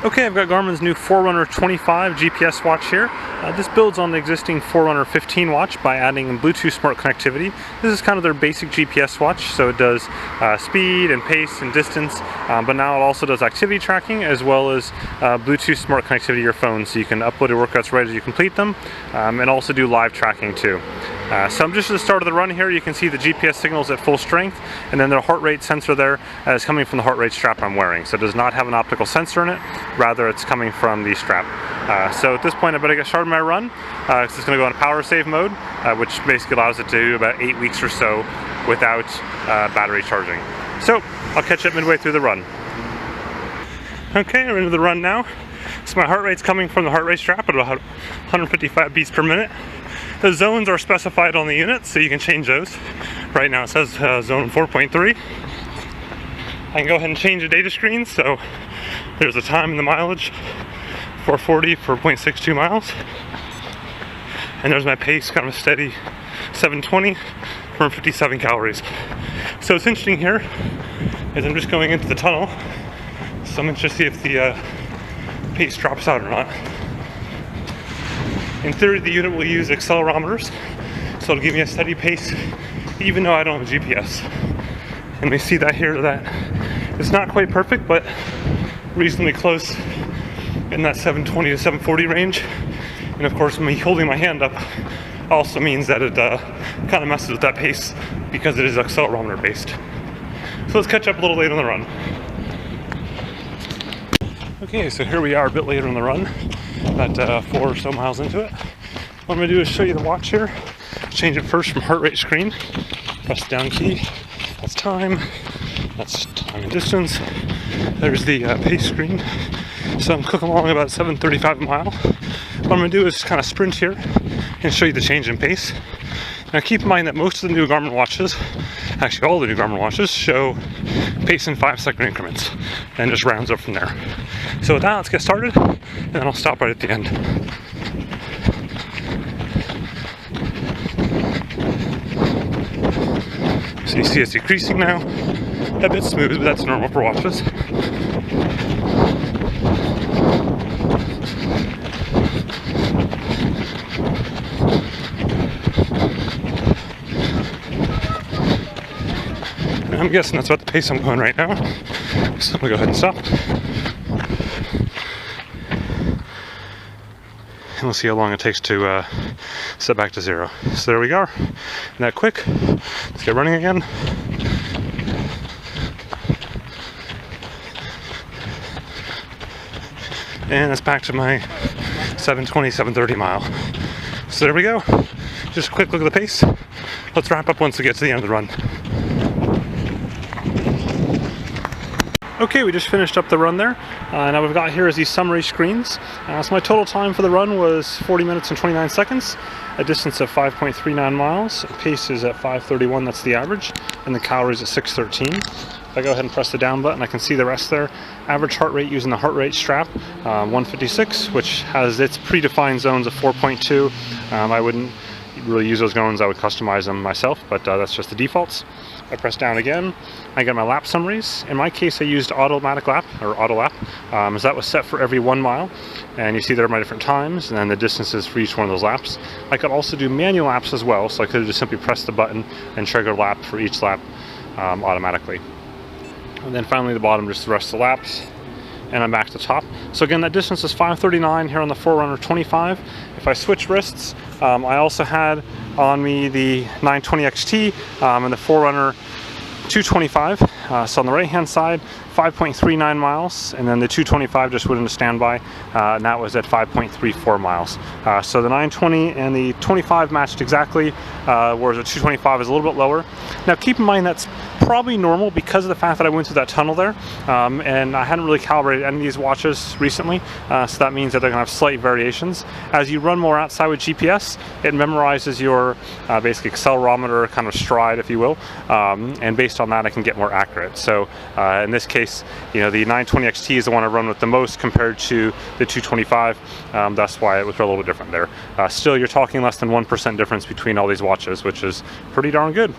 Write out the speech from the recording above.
Okay, I've got Garmin's new Forerunner 25 GPS watch here. This builds on the existing Forerunner 15 watch by adding Bluetooth smart connectivity. This is kind of their basic GPS watch, so it does speed and pace and distance, but now it also does activity tracking as well as Bluetooth smart connectivity to your phone, so you can upload your workouts right as you complete them, and also do live tracking too. So I'm just at the start of the run here. You can see the GPS signals at full strength, and then the heart rate sensor there is coming from the heart rate strap I'm wearing. So it does not have an optical sensor in it, rather it's coming from the strap. So at this point I better get started my run. It's just going to go on power save mode, which basically allows it to do about 8 weeks or so without battery charging. So I'll catch up midway through the run. Okay, we're into the run now. So my heart rate's coming from the heart rate strap at about 155 beats per minute. The zones are specified on the unit, so you can change those. Right now it says zone 4.3. I can go ahead and change the data screen, so there's the time and the mileage, 440 for 0.62 miles. And there's my pace, kind of a steady 720 for 57 calories. So what's interesting here is I'm just going into the tunnel, so I'm interested to see if the pace drops out or not. In theory, the unit will use accelerometers, so it'll give me a steady pace even though I don't have a GPS. And we see that here, that it's not quite perfect, but reasonably close in that 720 to 740 range. And of course, me holding my hand up also means that it kind of messes with that pace because it is accelerometer based. So let's catch up a little later in the run. Okay, so here we are a bit later in the run, about 4 or so miles into it. What I'm going to do is show you the watch here. Change it first from heart rate screen. Press the down key. That's time and distance. There's the pace screen. So I'm cooking along about 7:35 a mile. What I'm going to do is just kind of sprint here and show you the change in pace. Now keep in mind that most of the new Garmin watches, actually all the new Garmin watches, show pace in 5-second increments and just rounds up from there. So with that, let's get started, and then I'll stop right at the end. So you see it's decreasing now, a bit smooth, but that's normal for watches. I'm guessing that's about the pace I'm going right now, so I'm gonna go ahead and stop. And we'll see how long it takes to set back to 0. So there we go. That quick. Let's get running again. And it's back to my 720, 730 mile. So there we go. Just a quick look at the pace. Let's wrap up once we get to the end of the run. Okay, we just finished up the run there. Now we've got here is these summary screens. So my total time for the run was 40 minutes and 29 seconds, a distance of 5.39 miles. Pace is at 5:31, that's the average, and the calories at 613. If I go ahead and press the down button, I can see the rest there. Average heart rate using the heart rate strap, 156, which has its predefined zones of 4.2. I wouldn't really use those zones, I would customize them myself, but that's just the defaults. I press down again, I get my lap summaries. In my case, I used automatic lap, or auto lap, as that was set for every 1 mile. And you see there are my different times, and then the distances for each one of those laps. I could also do manual laps as well, so I could have just simply pressed the button and trigger lap for each lap automatically. And then finally the bottom, just the rest of the laps. And I'm back to the top. So again, that distance is 5:39 here on the Forerunner 25. If I switch wrists, I also had on me the 920 XT and the Forerunner 225. So on the right hand side, 5.39 miles, and then the 225 just went into standby, and that was at 5.34 miles. So the 920 and the 25 matched exactly, whereas the 225 is a little bit lower. Now keep in mind that's probably normal because of the fact that I went through that tunnel there, and I hadn't really calibrated any of these watches recently, so that means that they're going to have slight variations. As you run more outside with GPS, it memorizes your basic accelerometer kind of stride, if you will, and based on that I can get more accurate. So in this case, you know, the 920 XT is the one I run with the most compared to the 225, that's why it was a little bit different there. Still, you're talking less than 1% difference between all these watches, which is pretty darn good.